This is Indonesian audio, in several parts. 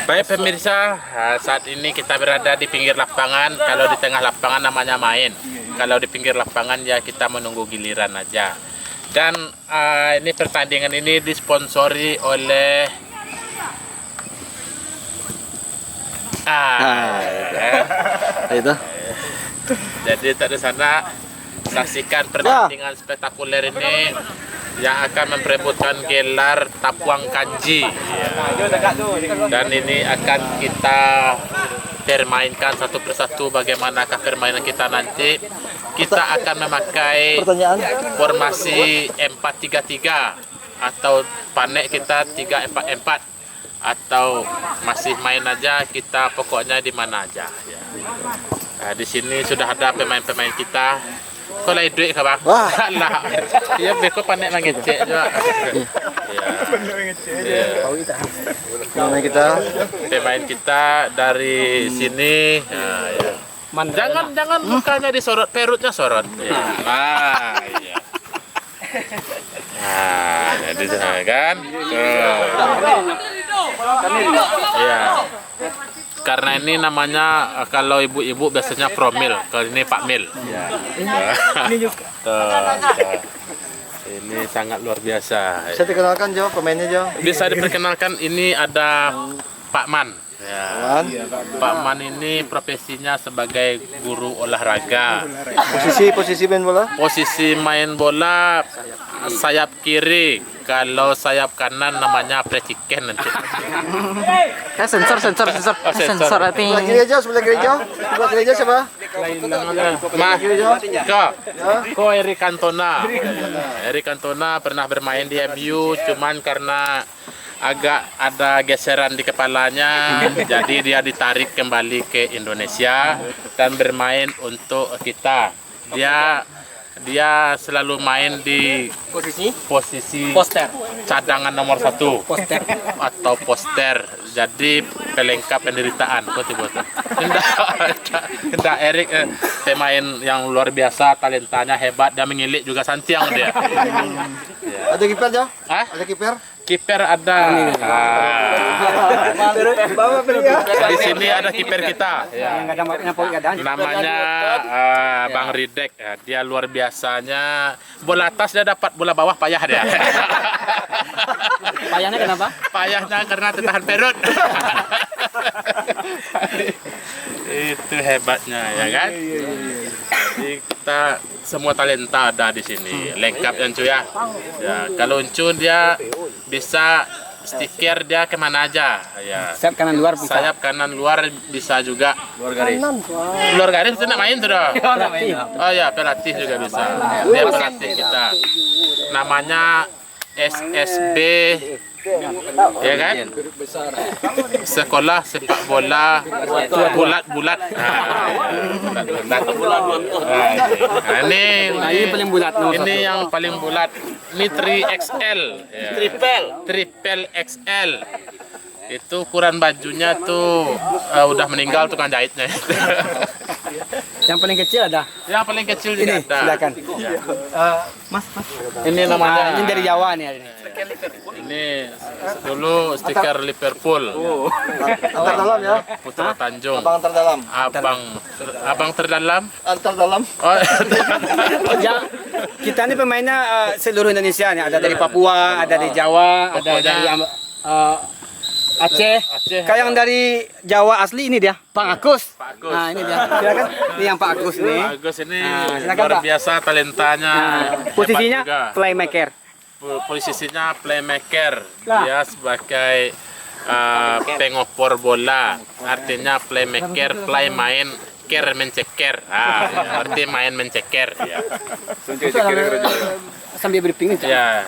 Baik pemirsa, saat ini kita berada di pinggir lapangan. Kalau di tengah lapangan namanya main. Kalau di pinggir lapangan ya kita menunggu giliran aja. Dan ini pertandingan ini disponsori oleh itu. Jadi di sana saksikan pertandingan spektakuler ini yang akan memperebutkan gelar Tapuang Kanji. Dan ini akan kita permainkan satu persatu bagaimanakah permainan kita nanti. Kita akan memakai formasi 4-3-3 atau panek kita 3-4-4 atau masih main aja kita pokoknya di mana aja ya. Nah, di sini sudah ada pemain-pemain kita. Kau lagi duit ke bang? Wah, lah. Ya, beko panek mengecek juga. Pemain kita dari sini. Ya. Jangan mukanya disorot, perutnya sorot. Ya. Iya. Nah, jadi kan. Ya. Karena ini namanya kalau ibu-ibu biasanya promil, kalau ini Pak Mil. Ya. Ini juga. Ini sangat luar biasa. Bisa dikenalkan Jo, pemainnya Jo. Bisa diperkenalkan, ini ada Pak Man. Ya. Pak Man ini profesinya sebagai guru olahraga. Posisi main bola? Posisi main bola sayap kiri. Kalau sayap kanan namanya preciken nanti. Sensor nanti. Sebelah kiri Jo. Sebelah kiri Jo siapa? Ko Eric Cantona. Eric Cantona pernah bermain di MU, cuman karena agak ada geseran di kepalanya, jadi dia ditarik kembali ke Indonesia dan bermain untuk kita. Dia selalu main di posisi Poster. cadangan nomor 1 atau poster. Jadi pelengkap penderitaan. Tidak Erik pemain yang luar biasa, talentanya hebat, dia mengilik juga santiang dia. Ada kiper Jo? Hah? Ada kiper? Kiper ada. Di sini ada kiper kita. Ya. Namanya Bang Ridek. Ya, dia luar biasanya. Bola atas dia dapat, bola bawah payah dia. Payahnya kenapa? Payahnya karena tertahan perut. Itu hebatnya ya kan. Jadi kita semua talenta ada di sini, lengkap ya Uncu ya. Ya kalau Uncu dia bisa stiker dia kemana aja ya. Sayap kanan luar bisa. Sayap kanan luar bisa juga. Luar garis itu nak main tuh dah. Oh ya, pelatih juga bisa. Dia pelatih kita. Namanya SSB ya kan? Sekolah sepak bola bulat-bulat. Ini paling bulat. Ini yang paling bulat. Ini 3XL. Ya. Triple XL. Itu ukuran bajunya tuh udah meninggal tukang jahitnya. Yang paling kecil ada? Yang paling kecil juga ada. Silakan. Ya. Mas. Ini namanya. Ini dari Jawa nih. Ini dulu stiker Liverpool. Antar dalam ya. Putra Tanjung. Abang antar dalam. Abang terdalam. Antar dalam. Oh, Kita ini pemainnya seluruh Indonesia nih. Ada dari Papua, ada dari Jawa, ada dari Aceh. Kayak yang dari Jawa asli ini dia, Pak Agus. Nah, ini dia. Silakan. Ini yang Pak Agus nih. Pak Agus ini silakan, luar Pak. biasa talentanya. Posisinya Hebat juga. playmaker. Posisinya playmaker. Dia sebagai pengopor bola. Artinya playmaker, play main, care menceker. Arti main menceker. Ya. Sambil berpingin. Ya.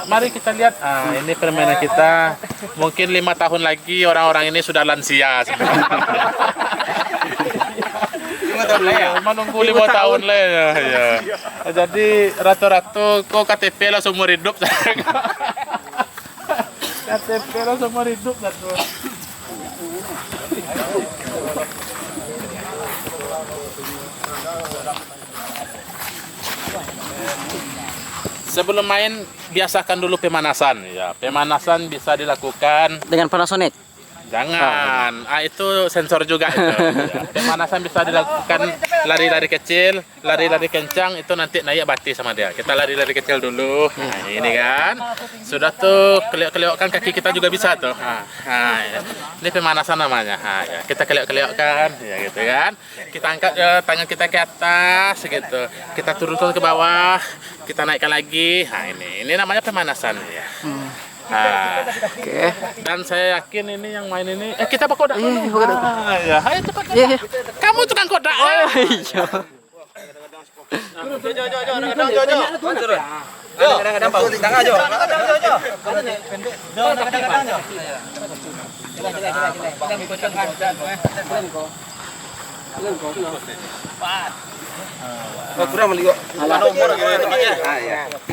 Mari kita lihat. Ini permainan kita. Mungkin 5 tahun lagi orang-orang ini sudah lansia. menunggu 5 tahun lah ya. Jadi rata-rata kok KTP lah seumur hidup. KTP lah seumur hidup satu. Sebelum main biasakan dulu pemanasan ya. Pemanasan bisa dilakukan Dengan Panasonic. jangan. Itu sensor juga itu. Ya. Pemanasan bisa dilakukan lari-lari kecil, lari-lari kencang itu nanti naik bati sama dia. Kita lari-lari kecil dulu. Nah, ini kan. Sudah tuh keliok-keliokkan kaki kita juga bisa tuh. Ya. Ini pemanasan namanya. Ya. Kita keliok-keliokkan ya gitu kan. Kita angkat tangan kita ke atas gitu. Kita turunkan ke bawah, kita naikkan lagi. Nah, ini namanya pemanasan ya. Oke. Dan saya yakin ini yang main ini kita bakodak dulu. Ya, ayo cepat. Iya. Kamu tukang kodak. Iya. Kurang melihat. Nomor tempatnya.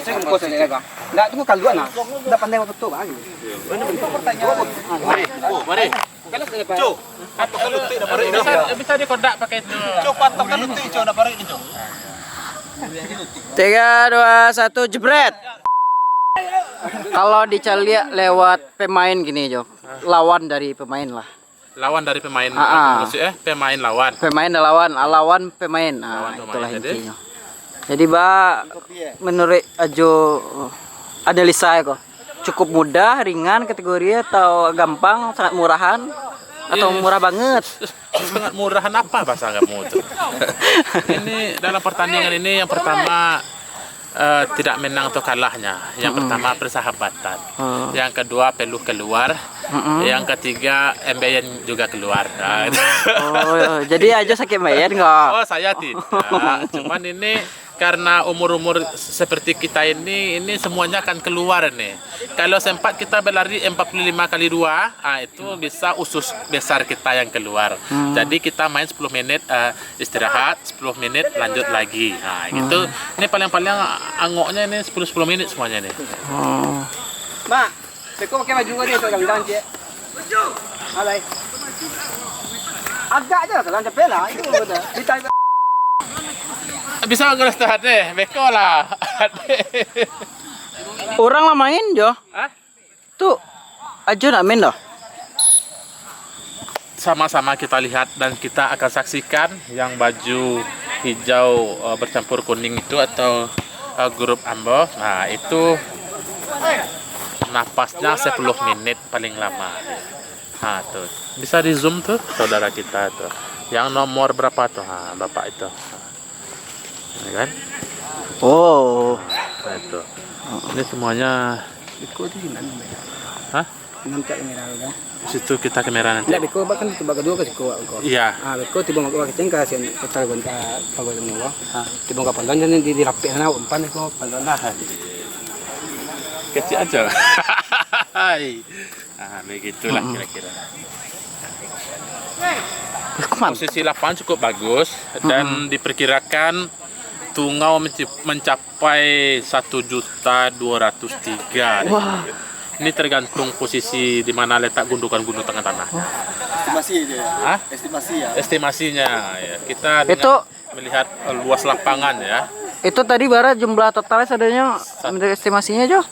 Saya kan kuasa lega. Enggak tunggu kaluan nah. Enggak pandai waktu tuh bang. Mari. Bisa dikodak pakai itu. Patokan itu coba dapat itu. 3, 2, 1 jebret. Kalau dicari lewat pemain gini Jo, lawan dari pemain lah. Lawan dari pemain. Maksudnya pemain lawan. Pemain lawan pemain. Lawan Nah, pemain. itulah intinya. Jadi menurut Ajo analisa kok cukup mudah, ringan kategori atau gampang, sangat murahan atau murah banget. Sangat murahan apa bahasa kamu itu? Ini dalam pertandingan ini yang pertama tidak menang atau kalahnya. Yang pertama persahabatan. Yang kedua peluh keluar. Yang ketiga MBN juga keluar. Nah, Jadi Ajo sakit main nggak? oh saya tidak. Cuman ini karena umur-umur seperti kita ini semuanya akan keluar nih. Kalau sempat kita berlari 45 kali 2, itu bisa usus besar kita yang keluar. Jadi kita main 10 menit istirahat, 10 menit lanjut lagi. Nah, gitu. Ini paling-paling angoknya ini 10 menit semuanya nih. Mak, Beko pakai baju gak dia tuh ganggang cik. Alay. Agak aja lah, capek lah. Itu betul. Ditanya. Bisa ngeres tuh deh, beko lah. Orang lah main Jo. Hah? Tuh Ajo nak main dah. Sama-sama kita lihat dan kita akan saksikan yang baju hijau bercampur kuning itu atau grup Ambo. Nah, itu napasnya 10 menit paling lama. Nah, tuh. Bisa di zoom tuh saudara kita tuh. Yang nomor berapa tuh? Nah, Bapak itu. Ini kan? Oh. Nah, itu. Ini semuanya Beko di sini. hah? Nanti kamera kan. Di situ kita kamera nanti. Tidak Beko bahkan itu baga dua kasih kau. Iya. Beko tiba mau pakai cengkah sih kita gonta pakai semua. Tiba nggak pandang jadi dirapi sana umpan itu pandang lah. Kecil aja. Nah, begitulah kira-kira. Posisi lapangan cukup bagus dan diperkirakan tungau mencapai 1.203.000. Wah. Ini tergantung posisi di mana letak gundukan-gundukan tengah tanah. Estimasi aja ya. Hah? Estimasi ya. Estimasinya ya. Kita Itu- melihat luas lapangan ya. Itu tadi Bara jumlah totalnya sadanya menurut estimasinya Jo?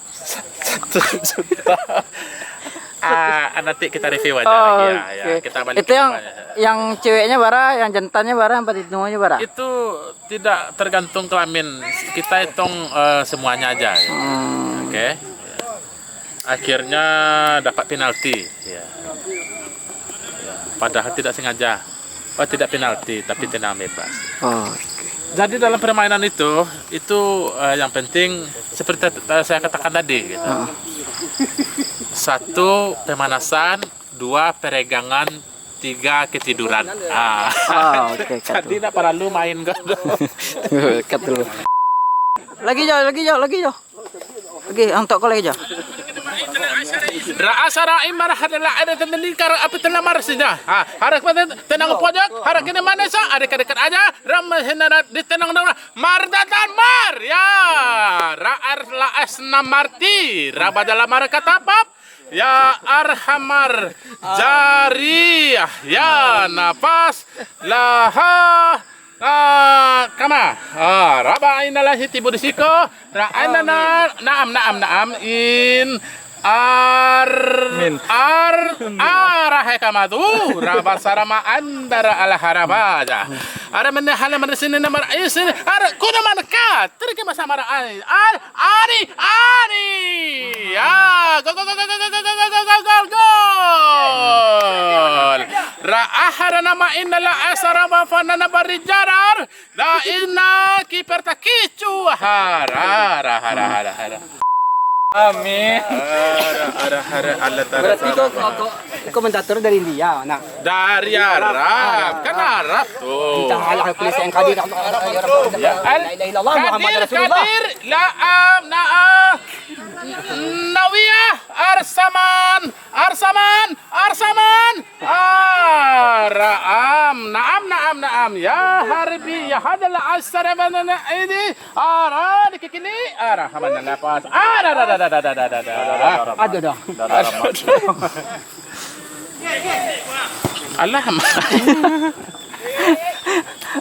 Nanti kita review aja lagi ya. Oke. Ya. Kita balik Itu yang ceweknya Bara, yang jantannya Bara, empat hitungannya Bara. itu tidak tergantung kelamin, kita hitung semuanya aja ya. Oke. Akhirnya dapat penalti ya. Padahal tidak sengaja. Tidak penalti tapi tenang bebas. Oh. Jadi dalam permainan itu yang penting seperti saya katakan tadi gitu. 1 pemanasan, 2 peregangan, 3 ketiduran. Oke. Jadi tidak perlu main kan. Cut dulu. Lagi Jo. Lagi, untuk kau lagi Jo. Ra'asa ra'im marah adalah ada tendikar apa telah marasinya. Harap tenang pojok, harap kena mana sa, ada dekat aja. Ramah hendak ditenang mardatan mar. Ya, ra'ar la'as namarti. Rabadalah marakatapap. Ya arhamar jariyah. Ya nafas laha. Kama. Raba inalah tibu disiko. Ra'ana naam in arah kama tu raba sarama andara ala harabaja. Ara mana hala mana sini nama isin. Ara kuda mana ka? Terima sama ari. Ya, go. Ra'ahara nama inna la asarama fanana barijarar. La inna kiper takicu. Hara. Amin. Hara Allah Berarti ta'ala. kau komentator dari India, nak. Dari Arab, kan Arab tuh. Tentang Allah tulis yang kadir Allah la ilaha illallah Muhammad Rasulullah. Kadir, naam, nawiyah, arsaman, naam, ya harbi, ya hadal asar banana ini, dikikini, haman nafas, Ada dah. Allah.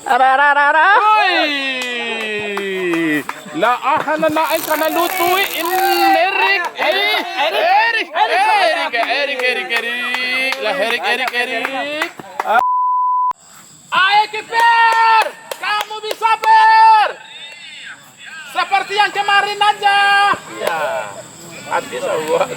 Ara. Oi! La ahana na ay kanalutui in Erik. La Erik. Ayo kiper! Kamu bisa per! Seperti yang kemarin aja. Ya. Habis gua.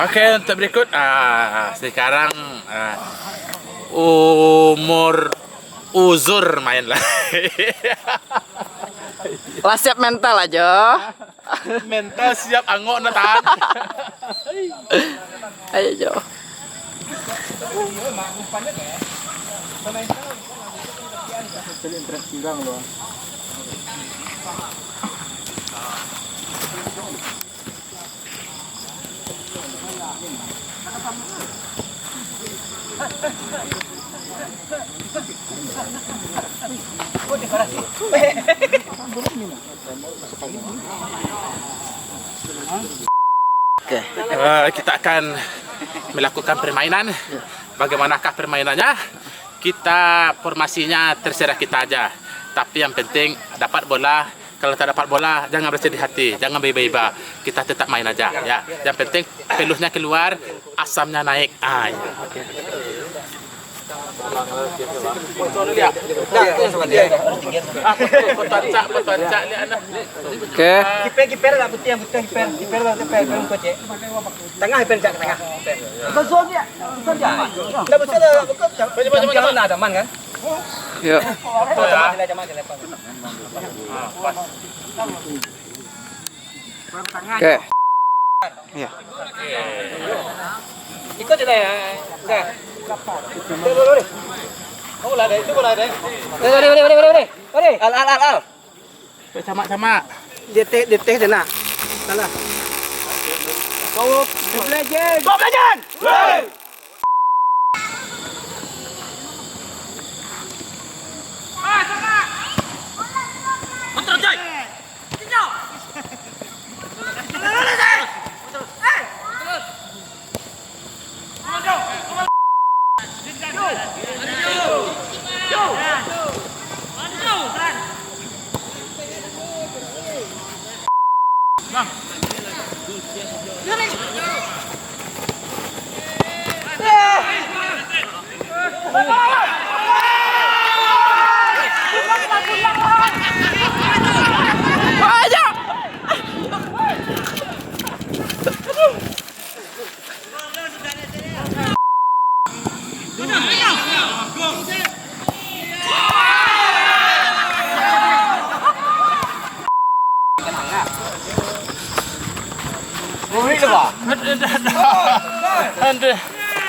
Oke, untuk berikut sekarang uzur main lah. Lah siap mental aja. Mental siap angok na tahan. Ayo Jo. Oke. Kita akan melakukan permainan. Bagaimanakah permainannya? Kita formasinya terserah kita aja. Tapi yang penting dapat bola. Kalau tak dapat bola, jangan bersedih hati, jangan beba-beba. Kita tetap main aja, ya. Yang penting peluhnya keluar, asamnya naik. Ya. Oke. Kiper lah putih yang putih kiper lah coach. Tengah kiper tengah. Betul dia. Dah betul dah. Jangan ada man kan? Yuk. Oke. Ya. Ikut je ya. Dah. Bola deh, itu bola deh. Boleh. Al. Sama-sama. Dia teh dah nak. Salah. Go Legend. Hey!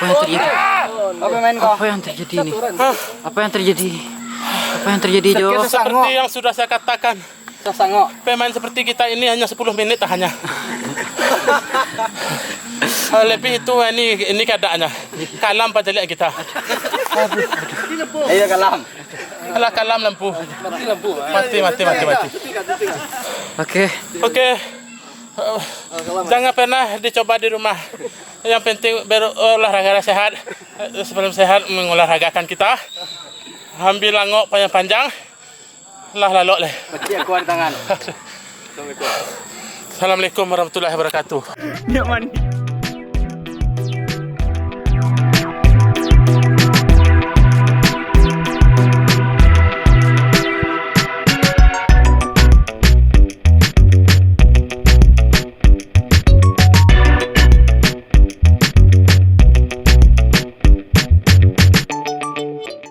yang terjadi? Apa main kau? Apa yang terjadi ini? Apa yang terjadi? Apa yang terjadi, Jo? Seperti yang sudah saya katakan, Sasangok. pemain seperti kita ini hanya 10 menit hanya. Lebih itu ini keadaannya. Kalam pada lihat kita. Iya kalam. Alah kalam lampu. Mati. Oke. Jangan pernah dicoba di rumah. Yang penting berolahraga sehat. Sebelum sehat mengolahragakan kita. Ambil langok panjang-panjang. Lalu leh. Baca keluar tangan. Assalamualaikum warahmatullahi wabarakatuh. Dia mandi.